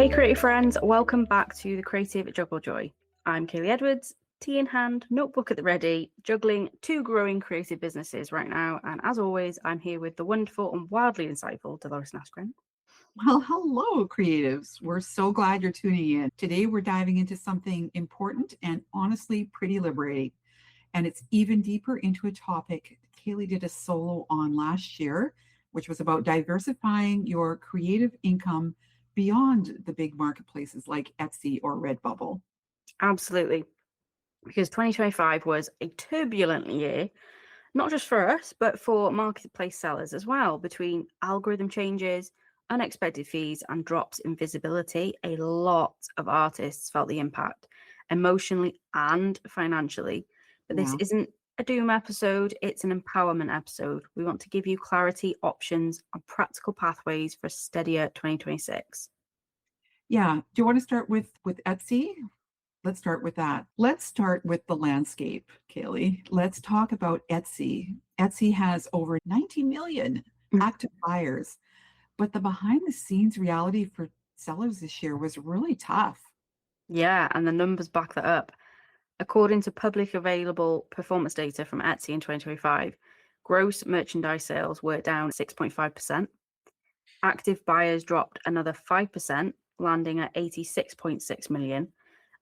Hey creative friends, welcome back to the Creative Juggle Joy. I'm Kaylie Edwards, tea in hand, notebook at the ready, juggling two growing creative businesses right now. And as always, I'm here with the wonderful and wildly insightful Delores Naskrent. Well, hello, creatives. We're so glad you're tuning in. Today, we're diving into something important and honestly pretty liberating. And it's even deeper into a topic Kaylie did a solo on last year, which was about diversifying your creative income beyond the big marketplaces like Etsy or Redbubble. Absolutely, because 2025 was a turbulent year, not just for us, but for marketplace sellers as well, between algorithm changes, unexpected fees, and drops in visibility. A lot of artists felt the impact emotionally and financially. But this Yeah. isn't a doom episode, it's an empowerment episode. We want to give you clarity, options, and practical pathways for a steadier 2026. Yeah. Do you want to start with Etsy? Let's start with that. Let's start with the landscape, Kaylie. Let's talk about Etsy. Etsy has over 90 million active buyers, but the behind the scenes reality for sellers this year was really tough. Yeah, and the numbers back that up. According to public available performance data from Etsy in 2025, gross merchandise sales were down 6.5%. Active buyers dropped another 5%, landing at 86.6 million.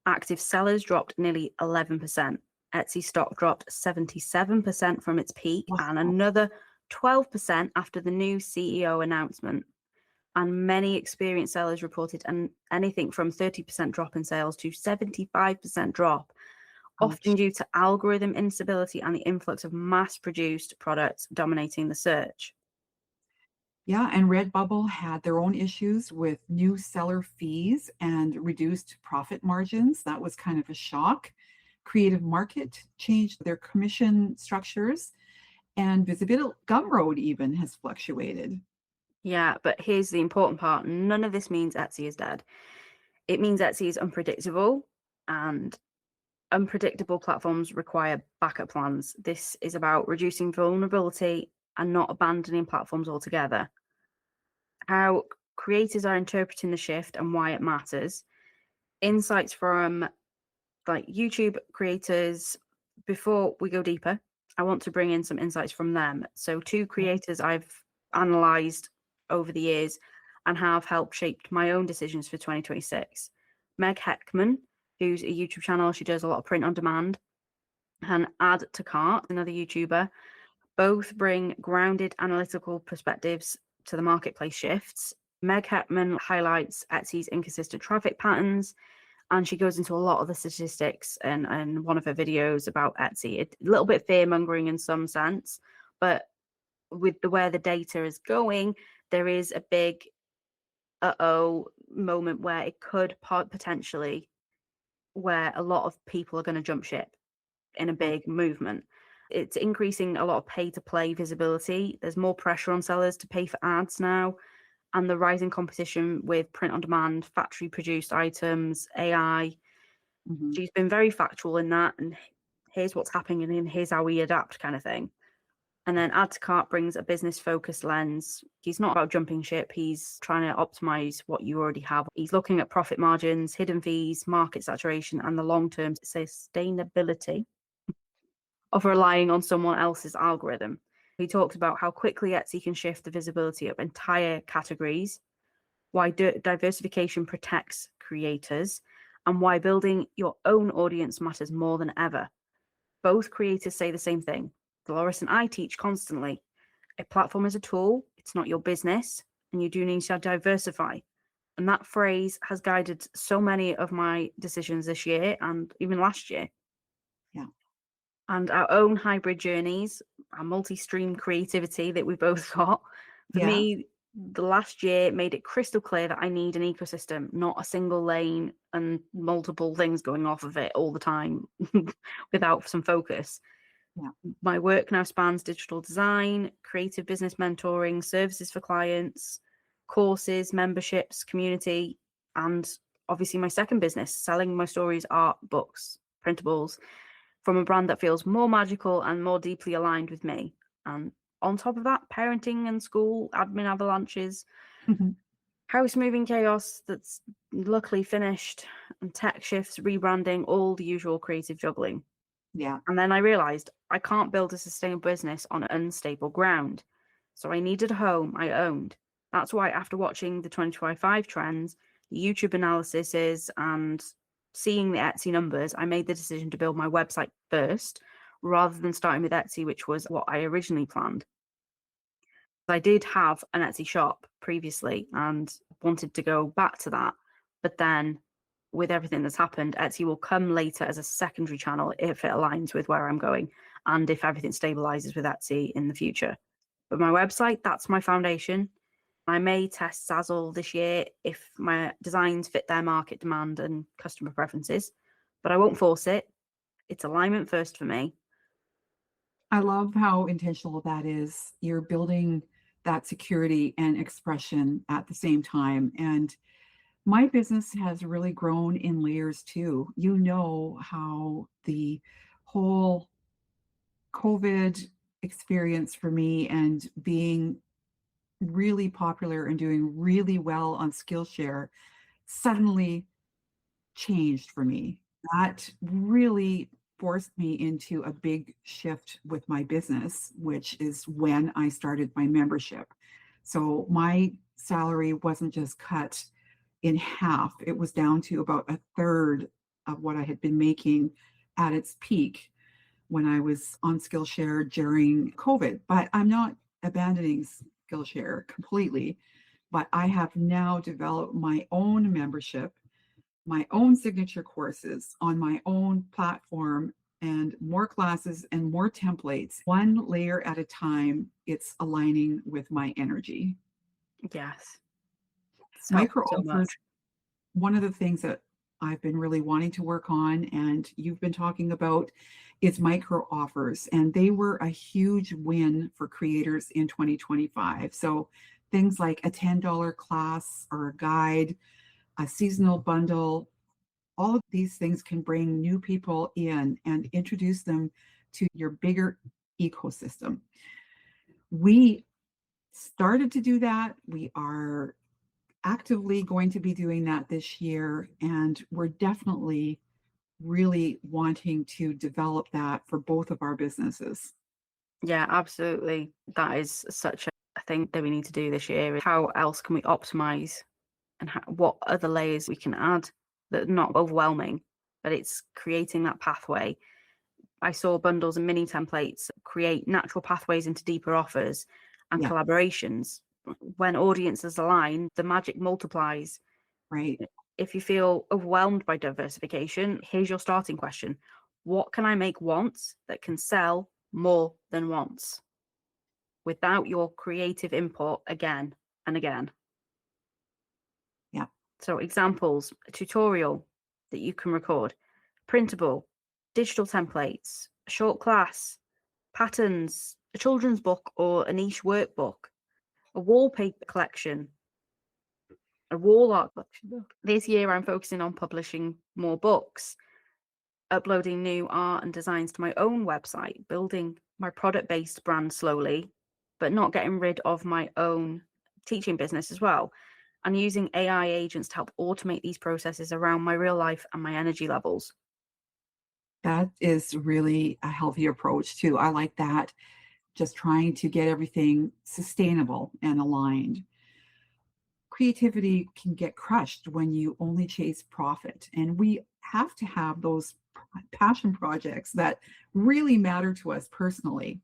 Active sellers dropped nearly 11%. Etsy stock dropped 77% from its peak and Wow. another 12% after the new CEO announcement. And many experienced sellers reported anything from 30% drop in sales to 75% drop, often Ouch. due to algorithm instability and the influx of mass-produced products dominating the search. Yeah, and Redbubble had their own issues with new seller fees and reduced profit margins. That was kind of a shock. Creative Market changed their commission structures, and Visibility Gumroad even has fluctuated. Yeah, but here's the important part. None of this means Etsy is dead. It means Etsy is unpredictable, and unpredictable platforms require backup plans. This is about reducing vulnerability and not abandoning platforms altogether. How creators are interpreting the shift and why it matters. Insights from like YouTube creators. Before we go deeper, I want to bring in some insights from them. So two creators I've analyzed over the years and have helped shape my own decisions for 2026. Meg Heckman, who's a YouTube channel, she does a lot of print on demand, and Add to Cart, another YouTuber. Both bring grounded analytical perspectives to the marketplace shifts. Meg Heckman highlights Etsy's inconsistent traffic patterns, and she goes into a lot of the statistics and one of her videos about Etsy. A little bit fear-mongering in some sense, but with where the data is going, there is a big uh-oh moment where it could potentially, where a lot of people are going to jump ship in a big movement. It's increasing a lot of pay-to-play visibility. There's more pressure on sellers to pay for ads now, and the rising competition with print on demand, factory produced items, AI. Mhm. She's been very factual in that, and here's what's happening and here's how we adapt kind of thing. And then Add to Cart brings a business focused lens. He's not about jumping ship. He's trying to optimize what you already have. He's looking at profit margins, hidden fees, market saturation, and the long-term sustainability of relying on someone else's algorithm. He talks about how quickly Etsy can shift the visibility of entire categories, why diversification protects creators, and why building your own audience matters more than ever. Both creators say the same thing. Delores and I teach constantly. A platform is a tool, it's not your business, and you do need to diversify. And that phrase has guided so many of my decisions this year and even last year. Yeah. And our own hybrid journeys, our multi-stream creativity that we both got. For Yeah. me, the last year made it crystal clear that I need an ecosystem, not a single lane and multiple things going off of it all the time without some focus. Yeah. My work now spans digital design, creative business mentoring, services for clients, courses, memberships, community, and obviously my second business, selling my stories, art, books, printables, from a brand that feels more magical and more deeply aligned with me. And on top of that, parenting and school, admin avalanches. Mhm. house moving chaos that's luckily finished, and tech shifts, rebranding, all the usual creative juggling. Yeah. And then I realized I can't build a sustainable business on unstable ground. So I needed a home I owned. That's why, after watching the 2025 trends, the YouTube analyses, and seeing the Etsy numbers, I made the decision to build my website first rather than starting with Etsy, which was what I originally planned. I did have an Etsy shop previously and wanted to go back to that. But then, with everything that's happened, Etsy will come later as a secondary channel if it aligns with where I'm going and if everything stabilizes with Etsy in the future. But my website, that's my foundation. I may test Zazzle this year if my designs fit their market demand and customer preferences, but I won't force it. It's alignment first for me. I love how intentional that is. You're building that security and expression at the same time. And my business has really grown in layers too. You know how the whole COVID experience for me and being really popular and doing really well on Skillshare suddenly changed for me. That really forced me into a big shift with my business, which is when I started my membership. So my salary wasn't just cut in half, it was down to about a third of what I had been making at its peak when I was on Skillshare during COVID. But I'm not abandoning Skillshare completely, but I have now developed my own membership, my own signature courses on my own platform, and more classes and more templates, one layer at a time. It's aligning with my energy. Yes. It's helped Micro so offers, much. one of the things that I've been really wanting to work on, and you've been talking about, is micro offers. And they were a huge win for creators in 2025. So things like a $10 class or a guide, a seasonal bundle, all of these things can bring new people in and introduce them to your bigger ecosystem. We started to do that. We are actively going to be doing that this year, and we're definitely really wanting to develop that for both of our businesses. Yeah, absolutely. That is such a thing that we need to do this year. How else can we optimize, and what other layers we can add that are not overwhelming, but it's creating that pathway. I saw bundles and mini templates create natural pathways into deeper offers and Yeah, collaborations. When audiences align, the magic multiplies. right. If you feel overwhelmed by diversification, here's your starting question. What can I make once that can sell more than once without your creative input again and again? Yeah, So examples: a tutorial that you can record, printable, digital templates, a short class, patterns, a children's book or a niche workbook, a wallpaper collection, a wall art collection. This year I'm focusing on publishing more books, uploading new art and designs to my own website, building my product-based brand slowly, but not getting rid of my own teaching business as well, and using AI agents to help automate these processes around my real life and my energy levels. that is really a healthy approach too. I like that. Just trying to get everything sustainable and aligned. Creativity can get crushed when you only chase profit. And we have to have those passion projects that really matter to us personally.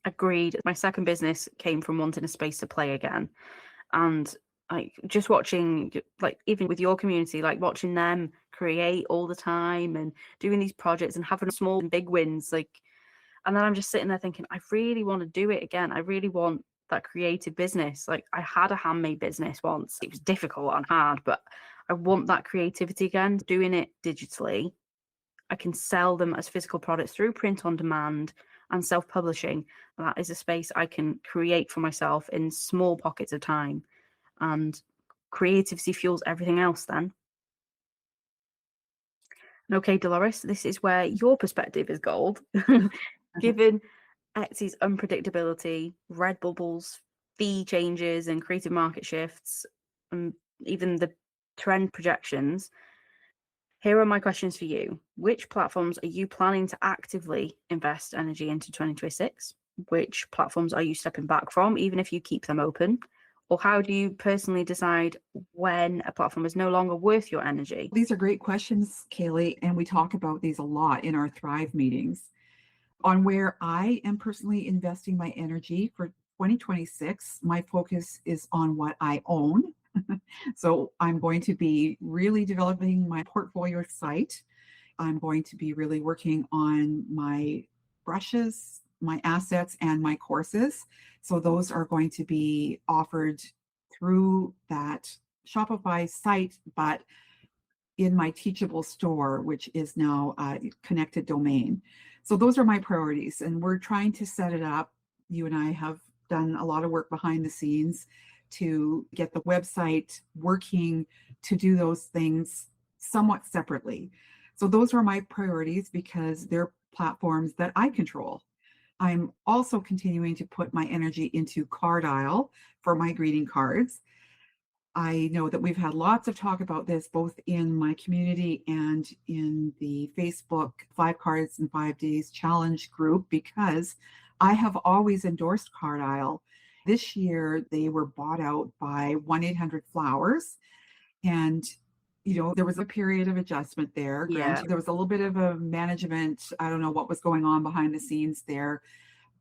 Agreed. My second business came from wanting a space to play again. And like just watching, like even with your community, like watching them create all the time and doing these projects and having small and big wins, like, and then I'm just sitting there thinking, I really want to do it again. I really want that creative business. Like I had a handmade business once. It was difficult and hard, but I want that creativity again, doing it digitally. I can sell them as physical products through print on demand and self-publishing. That is a space I can create for myself in small pockets of time. And creativity fuels everything else then. And okay, Dolores, this is where your perspective is gold. Given Etsy's unpredictability, red bubbles, fee changes, and creative market shifts, and even the trend projections. Here are my questions for you. Which platforms are you planning to actively invest energy into 2026? Which platforms are you stepping back from, even if you keep them open? Or how do you personally decide when a platform is no longer worth your energy? These are great questions, Kaylee, and we talk about these a lot in our Thrive meetings. On where I am personally investing my energy for 2026, my focus is on what I own. So I'm going to be really developing my portfolio site. I'm going to be really working on my brushes, my assets, and my courses. So those are going to be offered through that Shopify site, but in my Teachable store, which is now a connected domain. So those are my priorities, and we're trying to set it up. You and I have done a lot of work behind the scenes to get the website working, to do those things somewhat separately. So those are my priorities because they're platforms that I control. I'm also continuing to put my energy into Cardile for my greeting cards. I know that we've had lots of talk about this both in my community and in the Facebook 5 Cards in 5 Days challenge group because I have always endorsed Cardile. This year they were bought out by 1-800-Flowers, and there was a period of adjustment there. Yeah. Granted, there was a little bit of a management, I don't know what was going on behind the scenes there,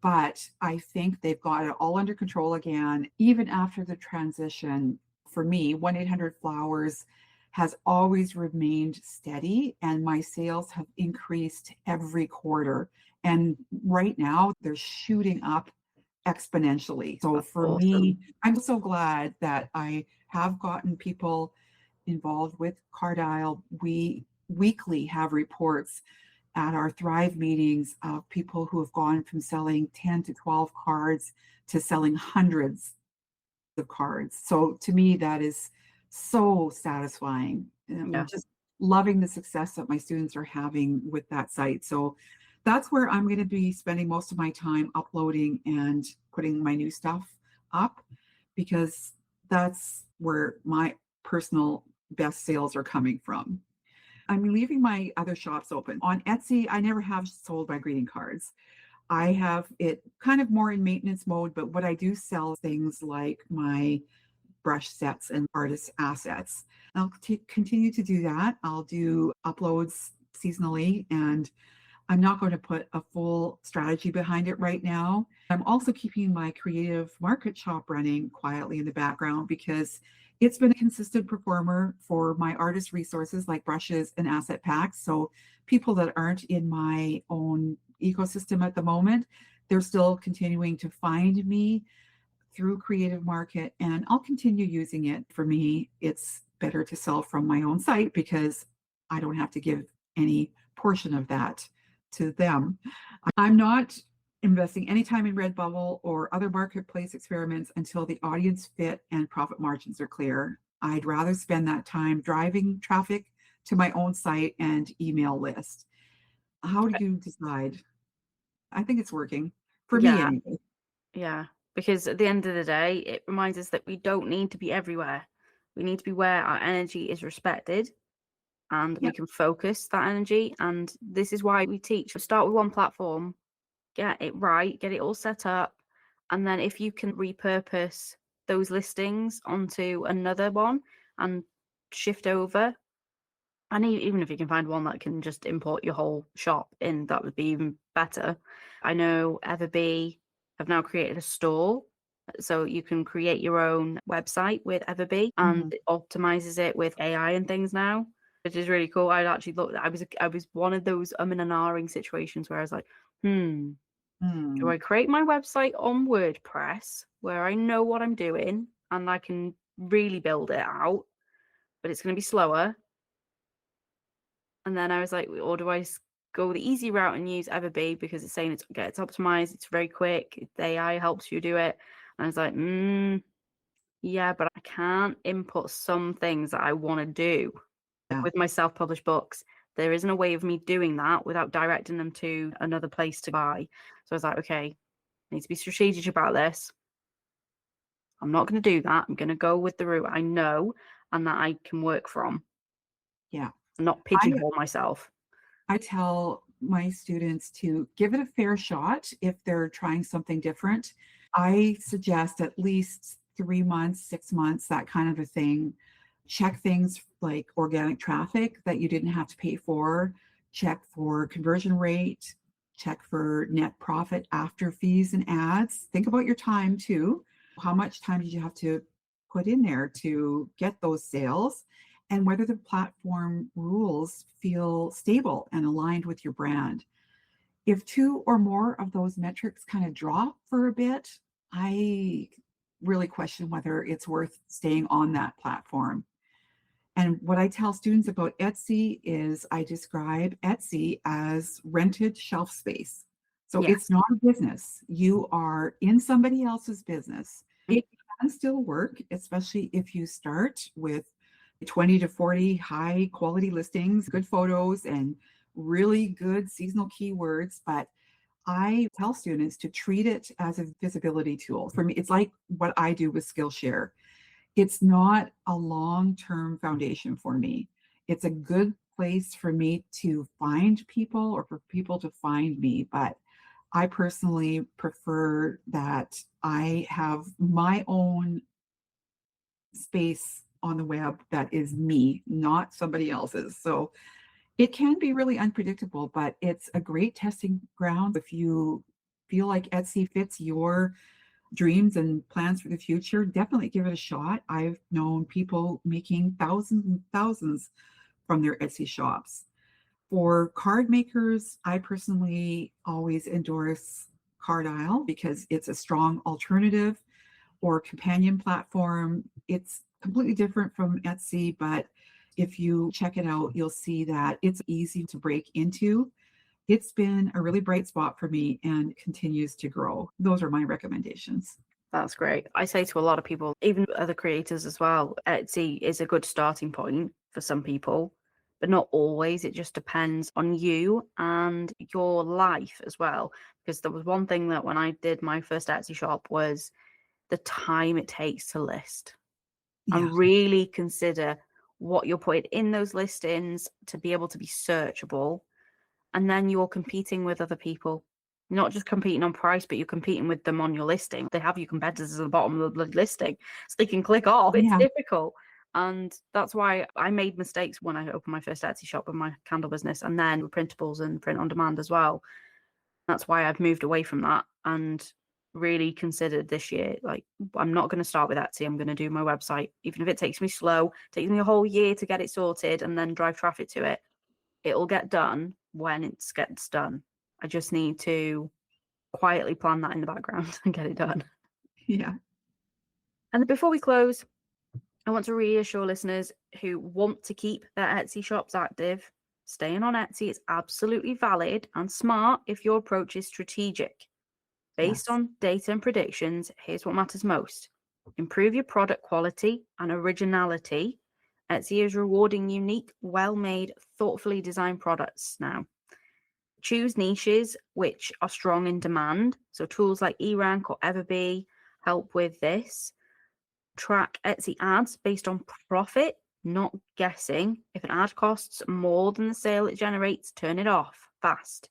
but I think they've got it all under control again, even after the transition. For me, 1-800-Flowers has always remained steady, and my sales have increased every quarter. And right now, they're shooting up exponentially. So That's for awesome. me, I'm so glad that I have gotten people involved with Cardile. We weekly have reports at our Thrive meetings of people who have gone from selling 10 to 12 cards to selling hundreds of cards. So to me, that is so satisfying. Yeah. I'm just loving the success that my students are having with that site. So that's where I'm going to be spending most of my time uploading and putting my new stuff up because that's where my personal best sales are coming from. I'm leaving my other shops open. On Etsy, I never have sold my greeting cards. I have it kind of more in maintenance mode, but what I do sell things like my brush sets and artist assets. I'll continue to do that. I'll do uploads seasonally, and I'm not going to put a full strategy behind it right now. I'm also keeping my creative market shop running quietly in the background because it's been a consistent performer for my artist resources like brushes and asset packs. So people that aren't in my own ecosystem at the moment, they're still continuing to find me through Creative Market, and I'll continue using it. For me, it's better to sell from my own site because I don't have to give any portion of that to them. I'm not investing any time in Redbubble or other marketplace experiments until the audience fit and profit margins are clear. I'd rather spend that time driving traffic to my own site and email list. How do you decide? I think it's working for me Yeah. anyway. Yeah. Because at the end of the day, it reminds us that we don't need to be everywhere. We need to be where our energy is respected and we Yep. can focus that energy. And this is why we teach. Start with one platform, get it right, get it all set up. And then if you can repurpose those listings onto another one and shift over, and even if you can find one that can just import your whole shop in, that would be even better. I know Everbee have now created a store, so you can create your own website with Everbee, and it optimizes it with AI and things now, which is really cool. I'd actually looked. I was one of those and ahhing situations where I was like, do I create my website on WordPress where I know what I'm doing and I can really build it out, but it's going to be slower? And then I was like, or do I go the easy route and use Everbee because it's saying it's optimized, it's very quick, the AI helps you do it. And I was like, yeah, but I can't input some things that I want to do. Yeah. With my self-published books, there isn't a way of me doing that without directing them to another place to buy. So I was like, okay, I need to be strategic about this. I'm not going to do that. I'm going to go with the route I know and that I can work from, Yeah. not I, pigeonhole myself. I tell my students to give it a fair shot if they're trying something different. I suggest at least 3 months, 6 months, that kind of a thing. Check things like organic traffic that you didn't have to pay for, check for conversion rate, check for net profit after fees and ads. Think about your time too. How much time did you have to put in there to get those sales? And whether the platform rules feel stable and aligned with your brand. If two or more of those metrics kind of drop for a bit, I really question whether it's worth staying on that platform. And what I tell students about Etsy is I describe Etsy as rented shelf space. So Yeah. it's not a business. You are in somebody else's business. It can still work, especially if you start with 20 to 40 high quality listings, good photos, and really good seasonal keywords. But I tell students to treat it as a visibility tool. For me, it's like what I do with Skillshare. It's not a long-term foundation for me. It's a good place for me to find people or for people to find me, but I personally prefer that I have my own space on the web that is me, not somebody else's. So it can be really unpredictable, but it's a great testing ground if you feel like Etsy fits your dreams and plans for the future. Definitely give it a shot. I've known people making thousands and thousands from their Etsy shops. For card makers, I personally always endorse Cardile because it's a strong alternative or companion platform. It's completely different from Etsy, but if you check it out, you'll see that it's easy to break into. It's been a really bright spot for me and continues to grow. Those are my recommendations. That's great. I say to a lot of people, even other creators as well, Etsy is a good starting point for some people, but not always. It just depends on you and your life as well. Because there was one thing that when I did my first Etsy shop was the time it takes to list Yeah. and really consider what you're putting in those listings to be able to be searchable. And then you're competing with other people. You're not just competing on price, but you're competing with them on your listing. They have your competitors at the bottom of the listing, so they can click off. It's Yeah. difficult. And that's why I made mistakes when I opened my first Etsy shop with my candle business and then with printables and print on demand as well. That's why I've moved away from that and really considered this year, like, I'm not going to start with Etsy. I'm going to do my website. Even if it takes me slow, takes me a whole year to get it sorted and then drive traffic to it, it'll get done when it gets done. I just need to quietly plan that in the background and get it done. Yeah. And before we close, I want to reassure listeners who want to keep their Etsy shops active, staying on Etsy is absolutely valid and smart if your approach is strategic. Based Yes. on data and predictions, here's what matters most. Improve your product quality and originality. Etsy is rewarding unique, well-made, thoughtfully designed products now. Choose niches which are strong in demand. So tools like eRank or Everbee help with this. Track Etsy ads based on profit, not guessing. If an ad costs more than the sale it generates, turn it off fast.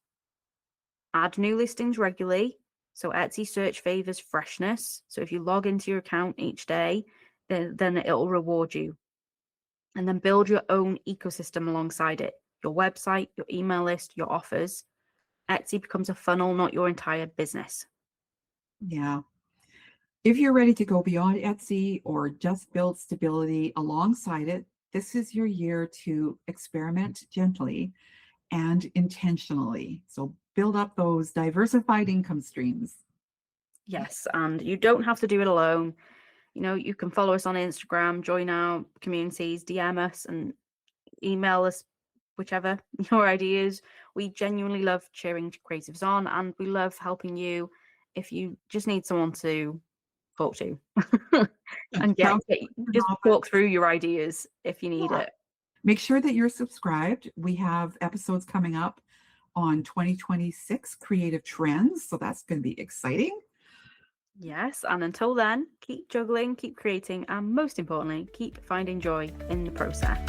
Add new listings regularly. So Etsy search favors freshness. So if you log into your account each day, then it'll reward you. And then build your own ecosystem alongside it. Your website, your email list, your offers. Etsy becomes a funnel, not your entire business. Yeah. If you're ready to go beyond Etsy or just build stability alongside it, this is your year to experiment gently and intentionally. So build up those diversified income streams. Yes, and you don't have to do it alone. You know, you can follow us on Instagram, join our communities, DM us, and email us whichever your ideas. We genuinely love cheering creatives on, and we love helping you if you just need someone to talk to and just talk through your ideas if you need it. Make sure that you're subscribed. We have episodes coming up on 2026 creative trends, so that's going to be exciting. Yes, and until then, keep juggling, keep creating, and most importantly, keep finding joy in the process.